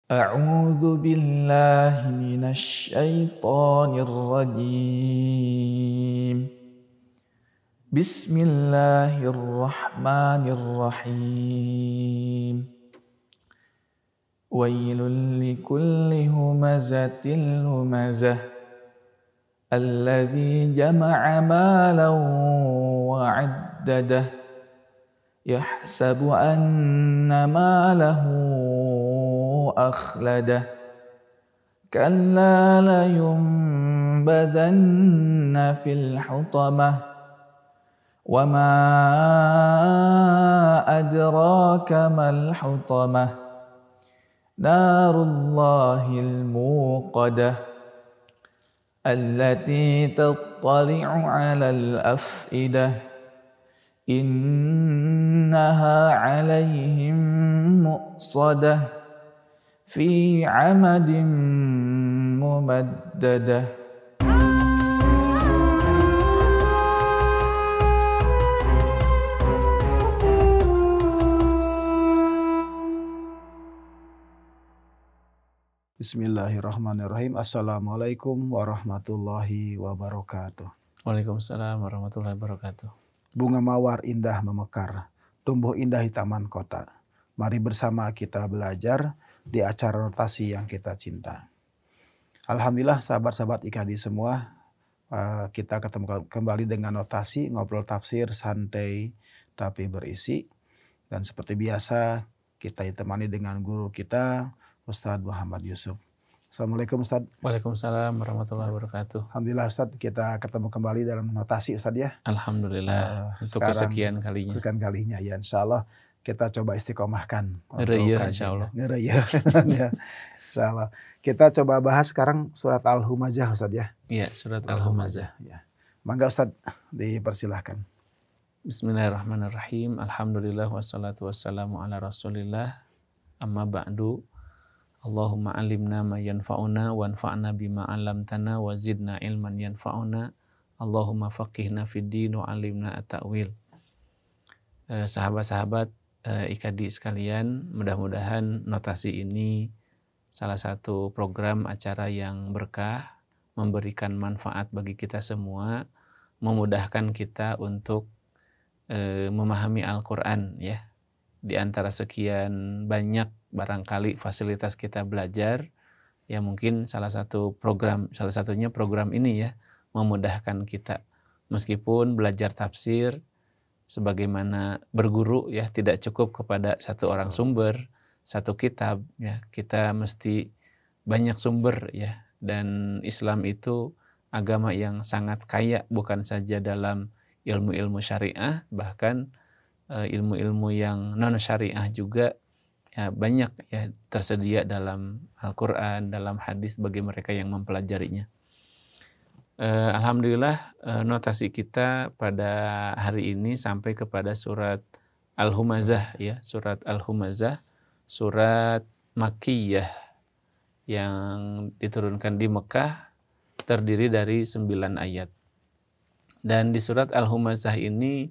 أعوذ بالله من الشيطان الرجيم. بسم الله الرحمن الرحيم. ويل لكل همزة لمزة الذي جمع مالا وعدده يحسب أن ماله أخلده كلا لينبذن في الحطمة وما أدراك ما الحطمة نار الله الموقدة التي تطلع على الأفئدة إنها عليهم مؤصدة في عمد ممددة. Bismillahirrahmanirrahim. Assalamualaikum warahmatullahi wabarakatuh. Waalaikumsalam warahmatullahi wabarakatuh. Bunga mawar indah memekar, tumbuh indah di taman kota. Mari bersama kita belajar di acara notasi yang kita cinta. Alhamdulillah sahabat-sahabat IKADI semua, kita ketemu kembali dengan notasi ngobrol tafsir santai tapi berisi. Dan seperti biasa kita ditemani dengan guru kita Ustadz Muhammad Yusuf. Assalamualaikum Ustadz. Waalaikumsalam warahmatullahi wabarakatuh. Alhamdulillah Ustadz, kita ketemu kembali dalam notasi Ustadz ya. Alhamdulillah untuk kesekian kalinya. Kesekian kalinya ya, insya Allah kita coba istiqomahkan. Ngeraya insya Allah. Ngeraya. Ya, insya Allah. Kita coba bahas sekarang surat Al-Humazah Ustadz ya. Iya, surat Al-Humazah. Ya. Mangga Ustadz, dipersilahkan. Bismillahirrahmanirrahim. Alhamdulillah wassalatu wassalamu ala rasulillah. Amma ba'du. Allahumma alimna ma yanfa'una wanfa'na bima 'allamtana wa zidna ilman yanfa'una. Allahumma faqihna fid din wa 'allimna at-ta'wil. Sahabat-sahabat IKADI sekalian, mudah-mudahan notasi ini salah satu program acara yang berkah, memberikan manfaat bagi kita semua, memudahkan kita untuk memahami Al-Qur'an ya. Di antara sekian banyak barangkali fasilitas kita belajar, ya mungkin salah satunya program ini ya, memudahkan kita. Meskipun belajar tafsir sebagaimana berguru ya tidak cukup kepada satu orang sumber, satu kitab ya, kita mesti banyak sumber ya. Dan Islam itu agama yang sangat kaya, bukan saja dalam ilmu-ilmu syariah, bahkan ilmu-ilmu yang non syariah juga ya, banyak ya tersedia dalam Al-Quran, dalam hadis bagi mereka yang mempelajarinya. Alhamdulillah notasi kita pada hari ini sampai kepada surat Al-Humazah ya, surat Al-Humazah, surat Makkiyah yang diturunkan di Mekah, terdiri dari 9 ayat. Dan di surat Al-Humazah ini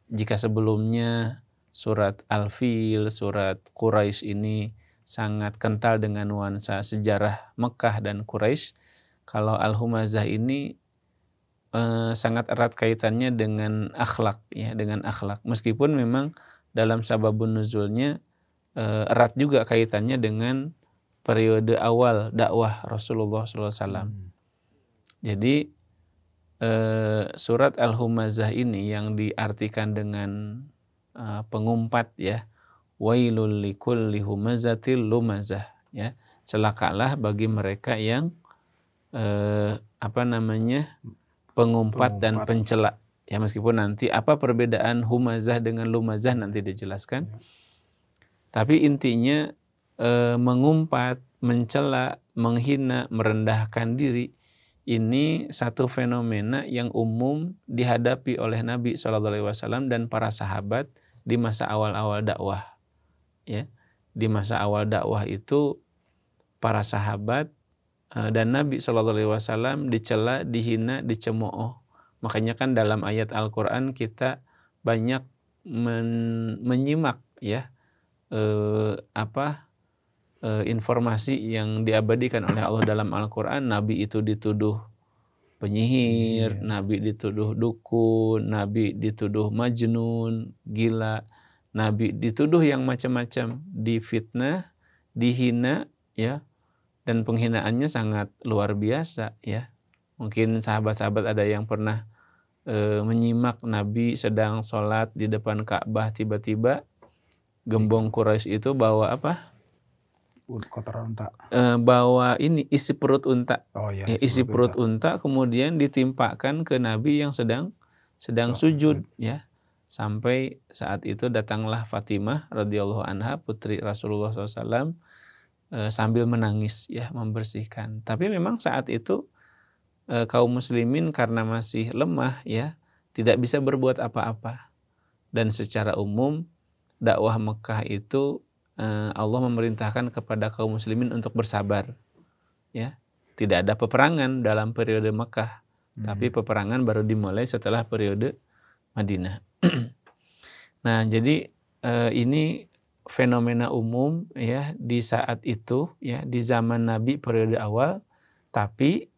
jika sebelumnya surat Al-Fil, surat Quraisy ini sangat kental dengan nuansa sejarah Mekah dan Quraisy, kalau Al-Humazah ini sangat erat kaitannya dengan akhlak ya, dengan akhlak. Meskipun memang dalam sababun nuzulnya erat juga kaitannya dengan periode awal dakwah Rasulullah SAW. Jadi surat Al-Humazah ini yang diartikan dengan pengumpat ya, wailul likulli humazatil lumazah ya, celakalah bagi mereka yang pengumpat dan pencela ya. Meskipun nanti apa perbedaan humazah dengan lumazah nanti dijelaskan, tapi intinya mengumpat, mencela, menghina, merendahkan diri, ini satu fenomena yang umum dihadapi oleh Nabi SAW dan para sahabat di masa awal-awal dakwah. Ya, di masa awal dakwah itu para sahabat dan Nabi SAW dicela, dihina, dicemooh. Makanya kan dalam ayat Al-Quran kita banyak menyimak ya informasi yang diabadikan oleh Allah dalam Al-Quran. Nabi itu dituduh penyihir, Nabi dituduh dukun, Nabi dituduh majnun, gila, Nabi dituduh yang macam-macam, difitnah, dihina, ya, dan penghinaannya sangat luar biasa, ya. Mungkin sahabat-sahabat ada yang pernah menyimak Nabi sedang sholat di depan Ka'bah, tiba-tiba gembong Quraisy itu bawa apa? Kotoran unta. Bawa ini isi perut unta. Oh ya, Isi perut unta kemudian ditimpakan ke Nabi yang sedang sujud, ya. Sampai saat itu datanglah Fatimah radhiyallahu anha, putri Rasulullah SAW, sambil menangis, ya, membersihkan. Tapi memang saat itu kaum muslimin karena masih lemah, ya, tidak bisa berbuat apa-apa. Dan secara umum dakwah Mekah itu Allah memerintahkan kepada kaum muslimin untuk bersabar, ya. Tidak ada peperangan dalam periode Mekah, tapi peperangan baru dimulai setelah periode Madinah. Nah, jadi ini fenomena umum, ya, di saat itu, ya, di zaman Nabi periode awal. Tapi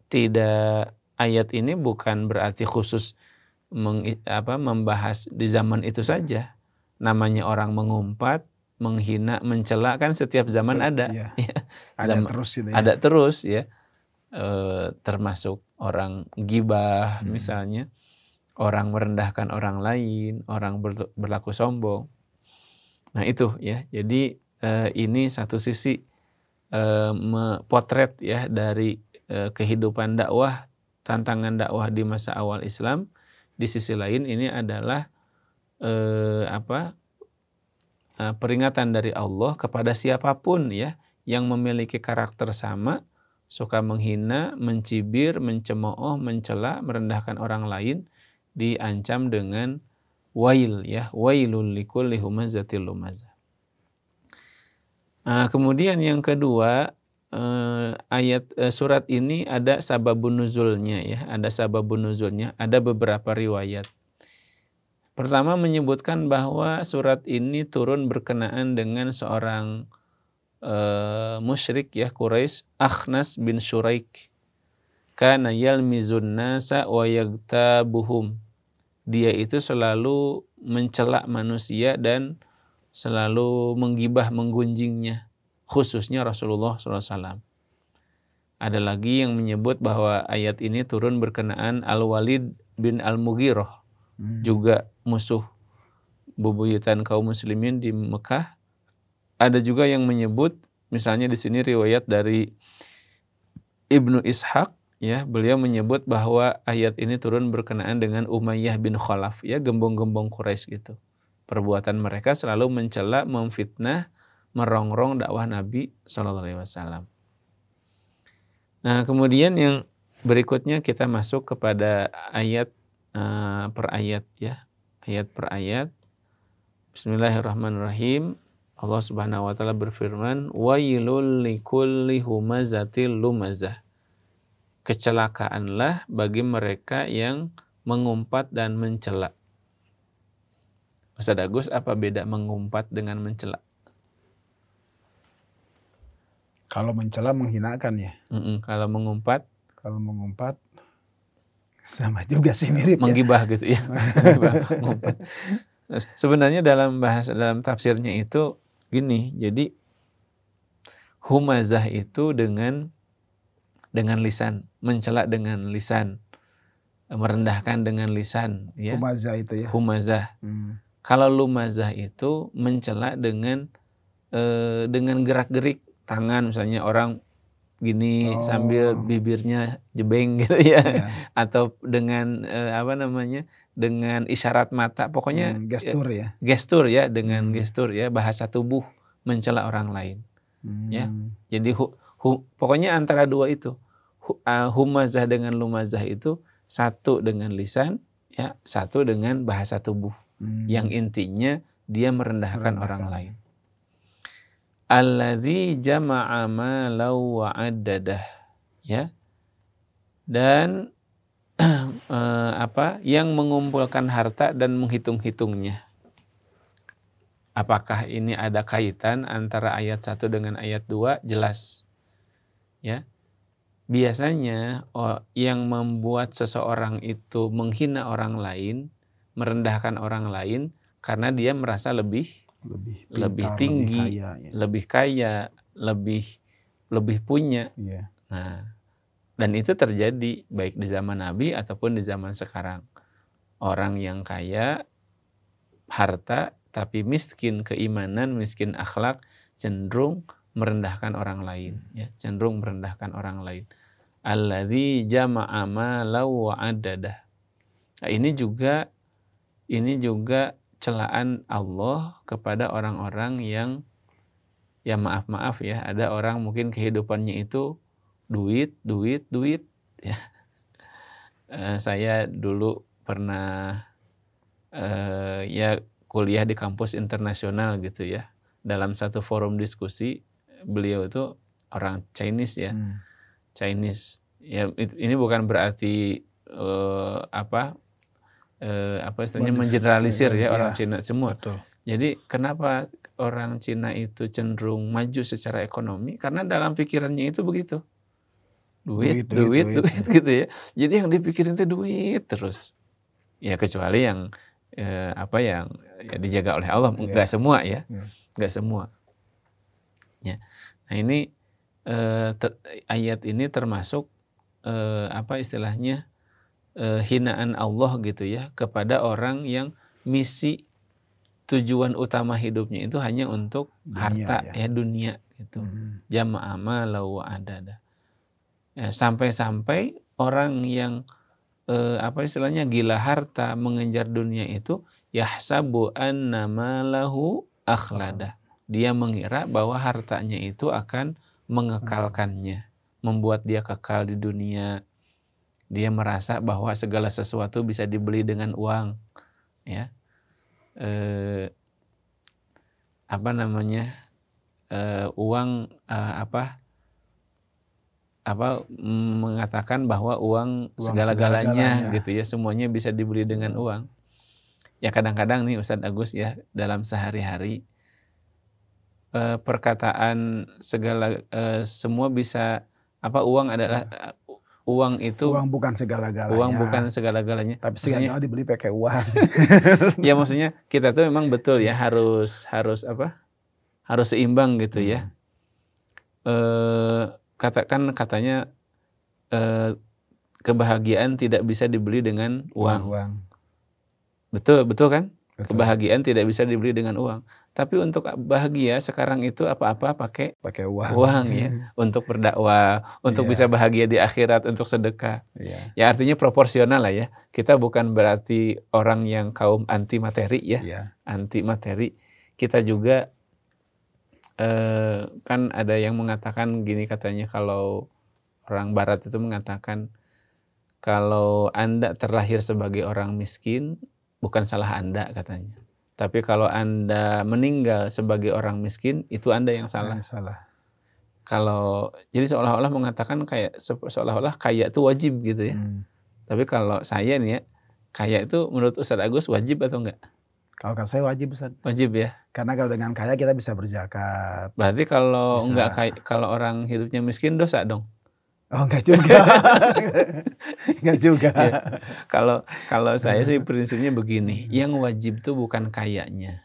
tidak, ayat ini bukan berarti khusus membahas di zaman itu saja. Namanya orang mengumpat, menghina, mencela kan setiap zaman ada. Iya. Ya. Ada terus gitu, ya. Ada terus, ya. Termasuk orang gibah misalnya, orang merendahkan orang lain, orang berlaku sombong. Nah itu, ya. Jadi ini satu sisi potret, ya, dari kehidupan dakwah, tantangan dakwah di masa awal Islam. Di sisi lain ini adalah peringatan dari Allah kepada siapapun, ya, yang memiliki karakter sama, suka menghina, mencibir, mencemooh, mencela, merendahkan orang lain, diancam dengan wail, ya, wailul likulli humazatil lumazah. Kemudian yang kedua, surat ini ada sababun nuzulnya, ya, ada sababun nuzulnya, ada beberapa riwayat. Pertama menyebutkan bahwa surat ini turun berkenaan dengan seorang musyrik, ya, Quraisy, Akhnas bin Syuraik. Kana yalmizun nasa wa yagtabuhum. Dia itu selalu mencela manusia dan selalu menggibah, menggunjingnya, khususnya Rasulullah SAW. Ada lagi yang menyebut bahwa ayat ini turun berkenaan Al-Walid bin Al-Mughirah, juga musuh bebuyutan kaum muslimin di Mekah. Ada juga yang menyebut, misalnya di sini riwayat dari Ibnu Ishaq, ya, beliau menyebut bahwa ayat ini turun berkenaan dengan Umayyah bin Khalaf, ya, gembong-gembong Quraisy gitu. Perbuatan mereka selalu mencela, memfitnah, merongrong dakwah Nabi SAW. Nah, kemudian yang berikutnya kita masuk kepada ayat per ayat, ya, ayat per ayat. Bismillahirrahmanirrahim. Allah Subhanahu wa taala berfirman, wailul likulli humazatil lumazah. Kecelakaanlah bagi mereka yang mengumpat dan mencela. Ustaz Agus, apa beda mengumpat dengan mencela? Kalau mencela menghinakan, ya. Kalau mengumpat? Kalau mengumpat sama juga sih, mirip, menggibah, ya. Gitu, ya. Menggibah, mengumpat. Sebenarnya dalam tafsirnya itu gini. Jadi humazah itu dengan lisan, mencela dengan lisan, merendahkan dengan lisan, ya. Humazah itu, ya. Humazah. Kalau lumazah itu mencela dengan gerak-gerik tangan, misalnya orang gini sambil bibirnya jebeng gitu, ya. Atau dengan dengan isyarat mata, pokoknya gestur, ya. Gestur, ya, dengan gestur, ya, bahasa tubuh mencela orang lain. Ya. Jadi pokoknya antara dua itu. Humazah dengan lumazah itu satu dengan lisan, ya, satu dengan bahasa tubuh. Yang intinya dia merendahkan orang lain. Alladzi jama'a malau wa'addadah, ya. Dan yang mengumpulkan harta dan menghitung-hitungnya. Apakah ini ada kaitan antara ayat 1 dengan ayat 2? Jelas. Ya. Biasanya yang membuat seseorang itu menghina orang lain, merendahkan orang lain karena dia merasa lebih pintar, tinggi, lebih kaya, lebih punya. Yeah. Nah, dan itu terjadi baik di zaman Nabi ataupun di zaman sekarang. Orang yang kaya harta tapi miskin keimanan, miskin akhlak, cenderung merendahkan orang lain, ya, cenderung merendahkan orang lain. Alladzi jama'a malan wa addadah. Nah, ini juga celaan Allah kepada orang-orang yang ya maaf ya, ada orang mungkin kehidupannya itu duit ya. Saya dulu pernah ya kuliah di kampus internasional gitu ya. Dalam satu forum diskusi, beliau itu orang Chinese ya. Chinese. Ya ini bukan berarti istilahnya mengeneralisir ya orang Cina semua. Betul. Jadi kenapa orang Cina itu cenderung maju secara ekonomi? Karena dalam pikirannya itu begitu. Duit gitu ya. Jadi yang dipikirin itu duit terus. Ya kecuali yang yang ya dijaga oleh Allah, enggak semua ya. Enggak semua. Ya. Nah, ini ayat ini termasuk istilahnya hinaan Allah gitu ya kepada orang yang misi tujuan utama hidupnya itu hanya untuk harta dunia gitu. Jama'a malan wa adada. Ya, sampai-sampai orang yang istilahnya gila harta, mengejar dunia itu yahsabu anna malahu akhlada. Dia mengira bahwa hartanya itu akan mengekalkannya, membuat dia kekal di dunia. Dia merasa bahwa segala sesuatu bisa dibeli dengan uang, ya. Uang mengatakan bahwa uang segala-galanya gitu ya, semuanya bisa dibeli dengan uang. Ya kadang-kadang nih Ustadz Agus ya, dalam sehari-hari perkataan semua bisa uang adalah uang itu bukan segala-galanya. Uang bukan segala-galanya. Tapi segala-galanya dibeli pakai uang. Ya maksudnya kita tuh memang betul ya harus seimbang gitu ya. Katanya kebahagiaan tidak bisa dibeli dengan uang. Betul kan? Betul. Kebahagiaan tidak bisa dibeli dengan uang. Tapi untuk bahagia sekarang itu apa-apa pakai uang ya. Untuk berdakwah, untuk bisa bahagia di akhirat, untuk sedekah. Ya artinya proporsional lah ya. Kita bukan berarti orang yang kaum anti materi ya. Anti materi. Kita juga kan ada yang mengatakan gini katanya, kalau orang barat itu mengatakan kalau Anda terlahir sebagai orang miskin bukan salah Anda katanya. Tapi kalau Anda meninggal sebagai orang miskin, itu Anda yang salah. Kalau jadi seolah-olah mengatakan seolah-olah kaya itu wajib gitu ya. Tapi kalau saya nih ya, kaya itu menurut Ustadz Agus wajib atau enggak? Kalau saya wajib, Ustaz. Wajib ya. Karena kalau dengan kaya kita bisa berzakat. Berarti kalau enggak kaya, kalau orang hidupnya miskin dosa dong? Oh, enggak juga. Enggak juga. Ya. Kalau saya sih prinsipnya begini, yang wajib itu bukan kayanya.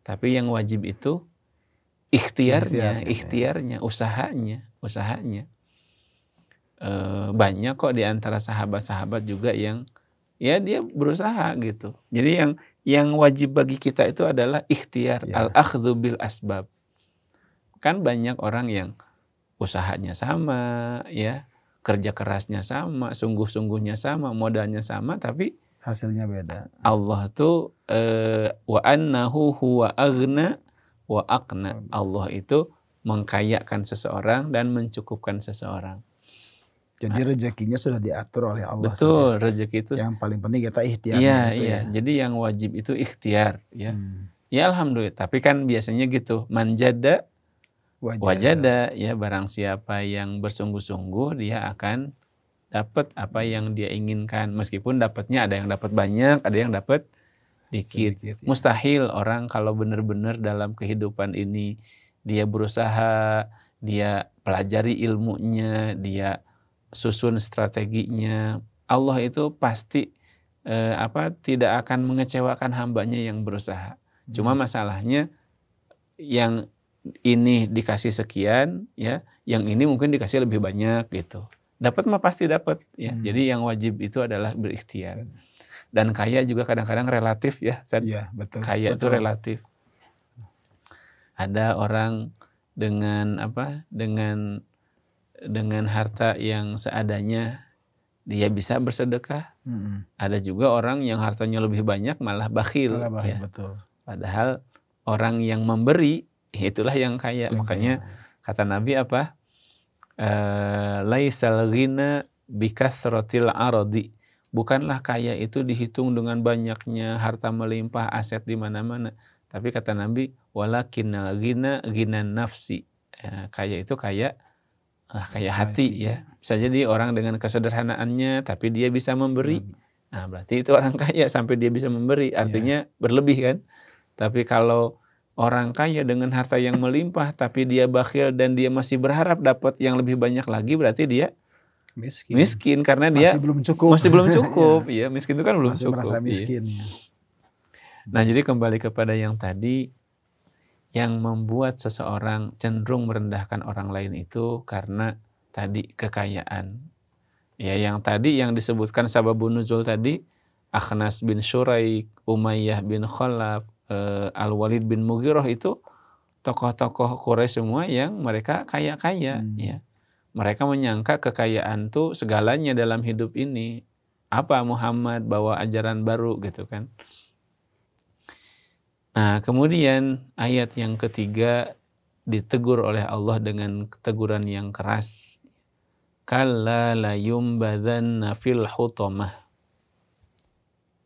Tapi yang wajib itu ikhtiarnya, usahanya. Banyak kok di antara sahabat-sahabat juga yang ya dia berusaha gitu. Jadi yang wajib bagi kita itu adalah ikhtiar, al-akhdhu bil asbab. Kan banyak orang yang usahanya sama, ya, kerja kerasnya sama, sungguh-sungguhnya sama, modalnya sama, tapi hasilnya beda. Allah tuh wa annahu huwa aghna wa aqna. Allah itu mengkayakan seseorang dan mencukupkan seseorang. Jadi rezekinya sudah diatur oleh Allah. Betul, rezeki itu yang paling penting kita ikhtiar. Iya. Jadi yang wajib itu ikhtiar, ya. Ya alhamdulillah. Tapi kan biasanya gitu, manjada wajada, ya, barang siapa yang bersungguh-sungguh dia akan dapat apa yang dia inginkan. Meskipun dapatnya ada yang dapat banyak, ada yang dapat dikit. Sedikit, ya. Mustahil orang kalau benar-benar dalam kehidupan ini dia berusaha, dia pelajari ilmunya, dia susun strateginya, Allah itu pasti tidak akan mengecewakan hambanya yang berusaha. Cuma masalahnya yang ini dikasih sekian, ya, yang ini mungkin dikasih lebih banyak gitu. Dapat mah pasti dapat, ya. Jadi yang wajib itu adalah berikhtiar. Dan kaya juga kadang-kadang relatif, ya. Iya, betul. Kaya itu Betul. relatif. Ada orang dengan dengan harta yang seadanya dia bisa bersedekah. Ada juga orang yang hartanya lebih banyak malah bakhil. Ya. Betul. Padahal orang yang memberi itulah yang kaya. Makanya kata Nabi apa? Laisal ghina bikathratil aradi. Bukanlah kaya itu dihitung dengan banyaknya harta melimpah, aset di mana-mana. Tapi kata Nabi, walakinnal ghina ghinan nafsi. Kaya itu kaya hati, ya. Bisa jadi orang dengan kesederhanaannya tapi dia bisa memberi. Nah, berarti itu orang kaya sampai dia bisa memberi, artinya berlebih kan. Tapi kalau orang kaya dengan harta yang melimpah tapi dia bakhil dan dia masih berharap dapat yang lebih banyak lagi, berarti dia miskin karena dia masih belum cukup. Ya, miskin itu kan belum masih cukup. Merasa miskin. Ya. Nah, jadi kembali kepada yang tadi, yang membuat seseorang cenderung merendahkan orang lain itu karena tadi kekayaan. Ya, yang tadi yang disebutkan sababun nuzul tadi, Akhnas bin Syuraik, Umayyah bin Khalaf, Al-Walid bin Mughirah itu tokoh-tokoh Quraisy semua yang mereka kaya-kaya. Ya. Mereka menyangka kekayaan itu segalanya dalam hidup ini. Apa Muhammad bawa ajaran baru gitu kan. Nah, kemudian ayat yang ketiga ditegur oleh Allah dengan teguran yang keras. Kalla la yumbadzanna fil hutamah.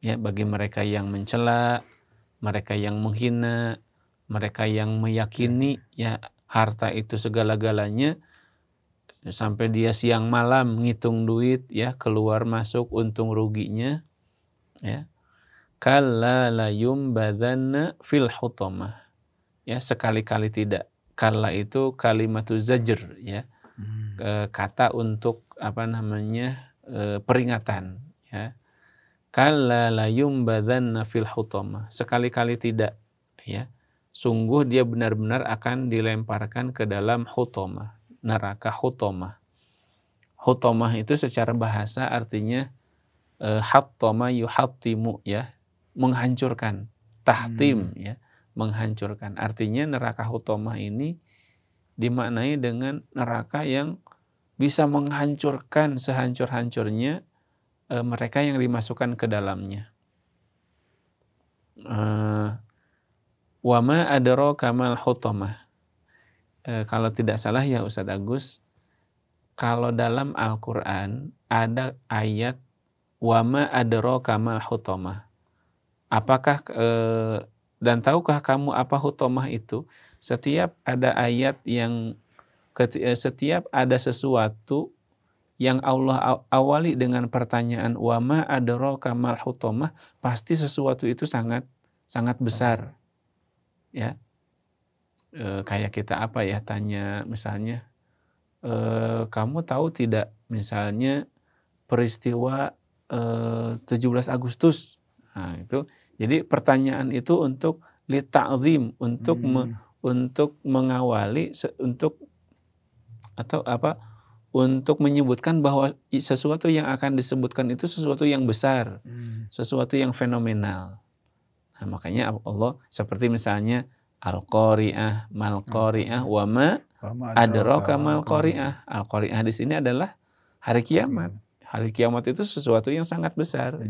Ya, bagi mereka yang mencela, mereka yang menghina, mereka yang meyakini ya harta itu segala-galanya, sampai dia siang malam ngitung duit, ya, keluar masuk untung ruginya, ya. Kalla la yumbadzanna fil hutamah. Ya, sekali-kali tidak. Kalla itu kalimatu zajr, ya. Kata untuk peringatan, ya. Kalla la yumbadzanna fil hutamah. Sekali-kali tidak, ya. Sungguh dia benar-benar akan dilemparkan ke dalam hutamah, neraka hutamah. Hutamah itu secara bahasa artinya hattama yuhattimu, ya. Menghancurkan, tahtim, ya, menghancurkan. Artinya neraka hutamah ini dimaknai dengan neraka yang bisa menghancurkan sehancur-hancurnya mereka yang dimasukkan ke dalamnya. Wa ma adraka mal hutamah. Kalau tidak salah ya Ustadz Agus, kalau dalam Al-Qur'an ada ayat wa ma adraka mal hutamah. Apakah dan tahukah kamu apa hutamah itu? Setiap ada ayat yang setiap ada sesuatu yang Allah awali dengan pertanyaan wa ma adraka mal hutamah, pasti sesuatu itu sangat besar. Ya. Kayak kita tanya misalnya, kamu tahu tidak misalnya peristiwa 17 Agustus. Nah, itu. Jadi pertanyaan itu untuk li ta'zim, untuk untuk mengawali, untuk menyebutkan bahwa sesuatu yang akan disebutkan itu sesuatu yang besar, sesuatu yang fenomenal. Nah, makanya Allah seperti misalnya Al-Qari'ah, Mal-Qari'ah, wa ma adraka mal-Qari'ah. Al-Qari'ah di sini adalah hari kiamat. Hari kiamat itu sesuatu yang sangat besar.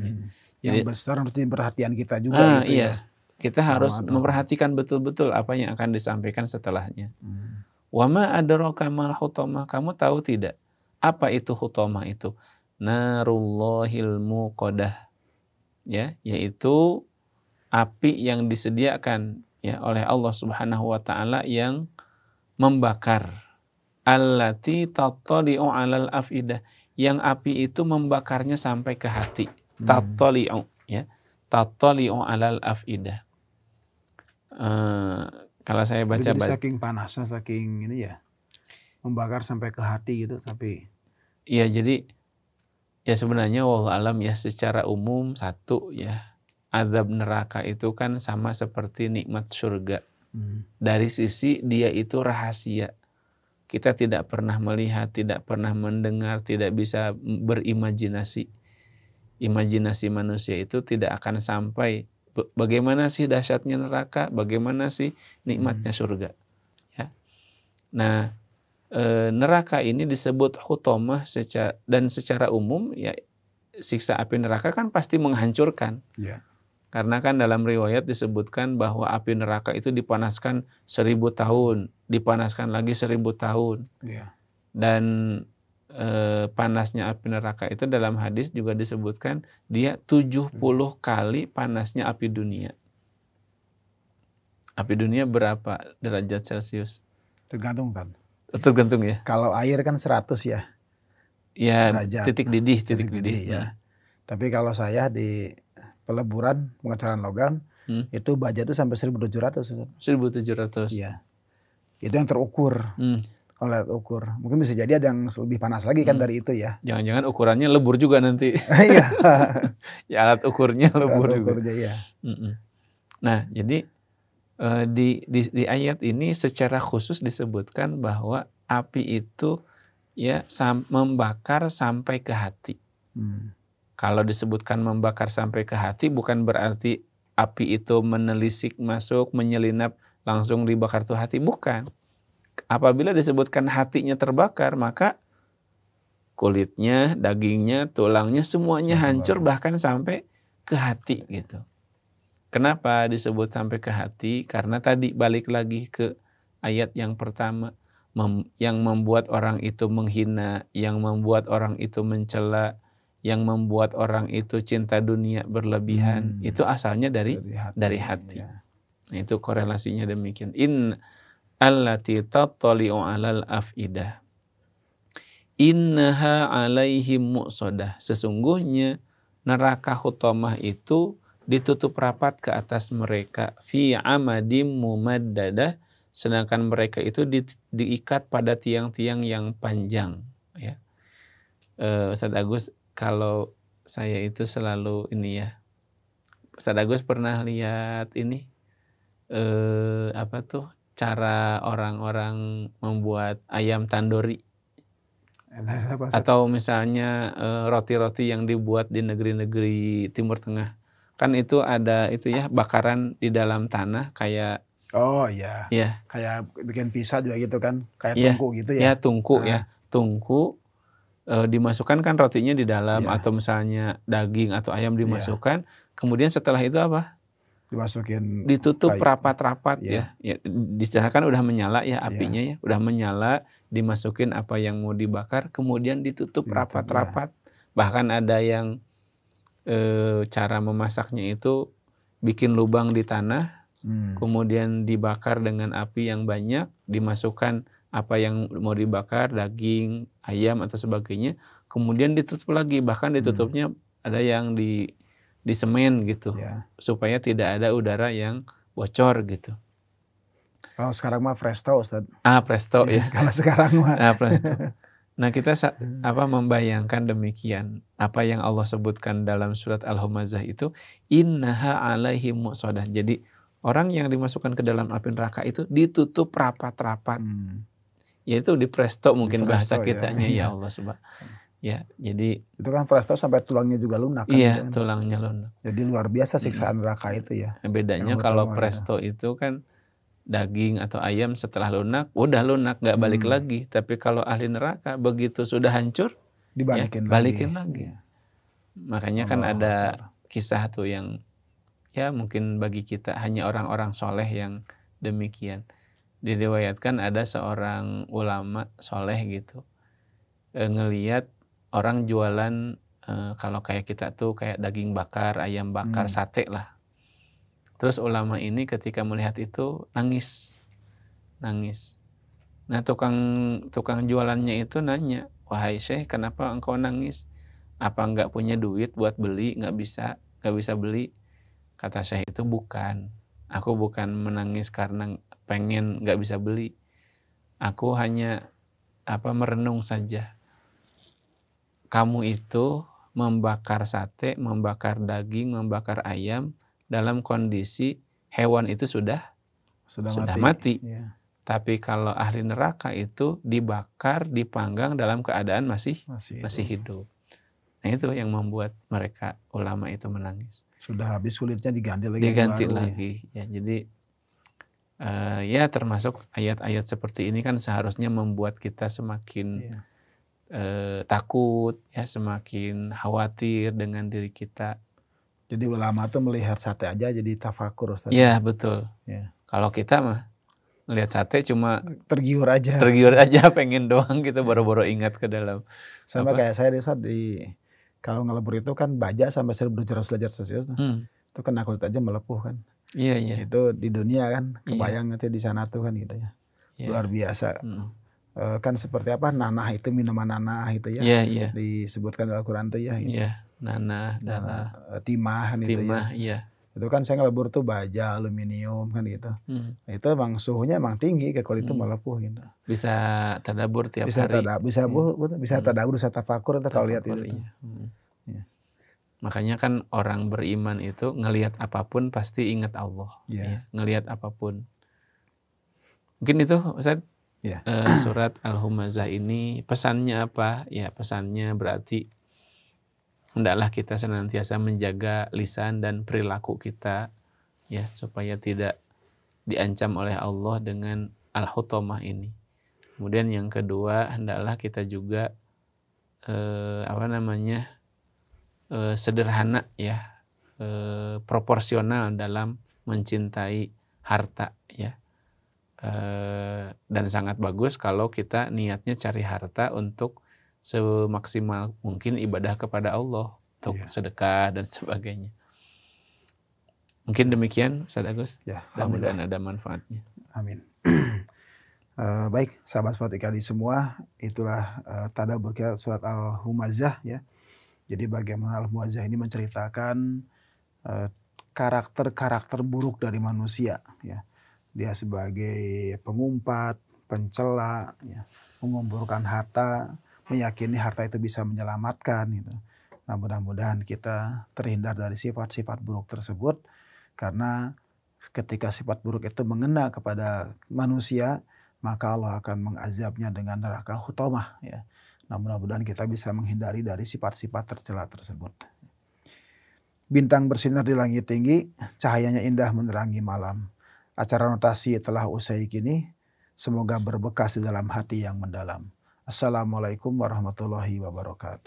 Yang besar harus jadi perhatian kita juga. Iya. Kita harus memperhatikan betul-betul apa yang akan disampaikan setelahnya. Wa ma adraka mal hutamah. Kamu tahu tidak apa itu hutamah itu? Narullahil muqadah. Ya, yaitu api yang disediakan ya oleh Allah Subhanahu wa taala yang membakar. Allati tattali'u 'alal afidah. Yang api itu membakarnya sampai ke hati. Tattali'u, ya. tattali'u 'alal afidah. Kalau saya baca Jadi saking panasnya, saking ini ya, membakar sampai ke hati gitu, tapi iya, jadi ya sebenarnya wallahu alam ya, secara umum satu ya, azab neraka itu kan sama seperti nikmat surga. Dari sisi dia itu rahasia. Kita tidak pernah melihat, tidak pernah mendengar, tidak bisa berimajinasi. Imajinasi manusia itu tidak akan sampai bagaimana sih dahsyatnya neraka, bagaimana sih nikmatnya surga. Ya. Nah, neraka ini disebut hutomah dan secara umum ya, siksa api neraka kan pasti menghancurkan. ya. Karena kan dalam riwayat disebutkan bahwa api neraka itu dipanaskan 1000 tahun, dipanaskan lagi 1000 tahun. Ya. Dan panasnya api neraka itu dalam hadis juga disebutkan dia 70 kali panasnya api dunia. Api dunia berapa derajat Celcius? Tergantung kan. Tergantung ya. Kalau air kan 100 ya. Ya, Derajat. titik didih Ya. Tapi kalau saya di peleburan pengecoran logam itu baja itu sampai 1.700. 1.700. Iya. Itu yang terukur. Kalau alat ukur. Mungkin bisa jadi ada yang lebih panas lagi kan dari itu ya. Jangan-jangan ukurannya lebur juga nanti. Iya. Ya, alat ukurnya lebur juga. Ya. Nah, jadi di ayat ini secara khusus disebutkan bahwa api itu ya membakar sampai ke hati. Kalau disebutkan membakar sampai ke hati bukan berarti api itu menelisik masuk, menyelinap langsung dibakar tuh hati, bukan. Apabila disebutkan hatinya terbakar, maka kulitnya, dagingnya, tulangnya semuanya hancur bahkan sampai ke hati gitu. Kenapa disebut sampai ke hati? Karena tadi balik lagi ke ayat yang pertama, yang membuat orang itu menghina, yang membuat orang itu mencela, yang membuat orang itu cinta dunia berlebihan, itu asalnya dari hati. Ya. Nah, itu korelasinya demikian. Allati tattali'u 'alal afidah. Innaha 'alaihim mu'sadah. Sesungguhnya neraka hutamah itu ditutup rapat ke atas mereka fi amadim mumaddadah, sedangkan mereka itu diikat pada tiang-tiang yang panjang ya. Ustaz Agus, kalau saya itu selalu ini ya, Ustaz Agus pernah lihat ini apa tuh cara orang-orang membuat ayam tandori atau misalnya roti-roti yang dibuat di negeri-negeri Timur Tengah. Kan itu ada itu ya, bakaran di dalam tanah kayak iya. Ya. Kayak bikin pizza juga gitu kan, kayak Ya, tungku gitu ya. Ya, tungku ya. Tungku dimasukkan kan rotinya di dalam atau misalnya daging atau ayam dimasukkan. Kemudian setelah itu apa? Ditutup rapat-rapat ya. Di sana kan udah menyala ya apinya ya. Udah menyala, dimasukin apa yang mau dibakar, kemudian ditutup rapat-rapat. Bahkan ada yang cara memasaknya itu bikin lubang di tanah, kemudian dibakar dengan api yang banyak, dimasukkan apa yang mau dibakar, daging, ayam atau sebagainya, kemudian ditutup lagi, bahkan ditutupnya ada yang di semen gitu, supaya tidak ada udara yang bocor gitu. Kalau sekarang mah presto, Ustaz. Presto ya. Kalau sekarang mah presto. Nah, kita membayangkan demikian apa yang Allah sebutkan dalam surat Al-Humazah itu, innaha 'alaihim mu'sadah. Jadi orang yang dimasukkan ke dalam api neraka itu ditutup rapat-rapat. Yaitu di presto mungkin bahasa kitanya ya Allah subhanahu. Ya, jadi itu kan presto sampai tulangnya juga lunak kan. Iya, tulangnya lunak. Jadi luar biasa siksaan neraka itu ya. Bedanya kalau presto itu kan daging atau ayam setelah lunak, udah lunak, nggak balik lagi. Tapi kalau ahli neraka begitu sudah hancur, balikin lagi. Makanya kan ada kisah tuh yang ya mungkin bagi kita hanya orang-orang soleh yang demikian. Diriwayatkan ada seorang ulama soleh gitu, ngelihat orang jualan kalau kayak kita tuh kayak daging bakar, ayam bakar, sate lah. Terus ulama ini ketika melihat itu nangis. Nah, tukang jualannya itu nanya, "Wahai Syekh, kenapa engkau nangis? Apa enggak punya duit buat beli? Enggak bisa beli?" Kata Syekh itu bukan. Aku bukan menangis karena pengen nggak bisa beli. Aku hanya merenung saja. Kamu itu membakar sate, membakar daging, membakar ayam dalam kondisi hewan itu sudah mati. Ya. Tapi kalau ahli neraka itu dibakar, dipanggang dalam keadaan masih hidup. Nah itu yang membuat mereka ulama itu menangis. Sudah habis kulitnya diganti lagi. Ya. Jadi ya termasuk ayat-ayat seperti ini kan seharusnya membuat kita semakin takut, ya, semakin khawatir dengan diri kita. Jadi ulama tuh melihat sate aja jadi tafakur, Ustaz. Iya betul. Ya. Kalau kita mah lihat sate cuma tergiur aja pengen doang gitu, boro-boro ingat ke dalam. Sama kayak saya kalau ngelebur itu kan baja sampai 1.700 derajat Celcius. Itu kena kulit aja melepuh kan. Iya. Itu di dunia kan, kebayang nanti di sana tuh kan gitu ya. Luar biasa. Kan seperti nanah itu, minuman nanah itu ya. Iya. Disebutkan dalam Al-Quran tuh ya. Iya, nanah, darah. Timah kan itu ya. Iya. Itu kan saya ngelebur tuh baja, aluminium kan gitu. Itu emang suhunya emang tinggi, ke kulit itu melepuh gitu. Bisa tadabur tiap hari. Bisa tadabur, bisa tafakur kalau lihat itu. Iya. Ya. Makanya kan orang beriman itu ngelihat apapun pasti ingat Allah. Ya. Ngelihat apapun. Mungkin itu Ustaz. Ya. Surat Al-Humazah ini pesannya apa? Ya, pesannya berarti hendaklah kita senantiasa menjaga lisan dan perilaku kita, ya, supaya tidak diancam oleh Allah dengan al-hutamah ini. Kemudian yang kedua, hendaklah kita juga sederhana, ya, proporsional dalam mencintai harta, ya. Dan sangat bagus kalau kita niatnya cari harta untuk semaksimal mungkin ibadah kepada Allah, untuk sedekah dan sebagainya. Mungkin demikian Ustaz Agus. Ya, mudah-mudahan ada manfaatnya. Amin. Baik, sahabat-sahabat IKADI semua, itulah tadabbur kita surat Al-Humazah ya. Jadi bagaimana Al-Humazah ini menceritakan karakter-karakter buruk dari manusia ya. Dia sebagai pengumpat, pencela, ya, mengumpulkan harta, meyakini harta itu bisa menyelamatkan gitu. Nah, mudah-mudahan kita terhindar dari sifat-sifat buruk tersebut, karena ketika sifat buruk itu mengena kepada manusia, maka Allah akan mengazabnya dengan neraka hutamah ya. Nah, mudah-mudahan kita bisa menghindari dari sifat-sifat tercela tersebut. Bintang bersinar di langit tinggi, cahayanya indah menerangi malam. Acara notasi telah usai kini, semoga berbekas di dalam hati yang mendalam. Assalamualaikum warahmatullahi wabarakatuh.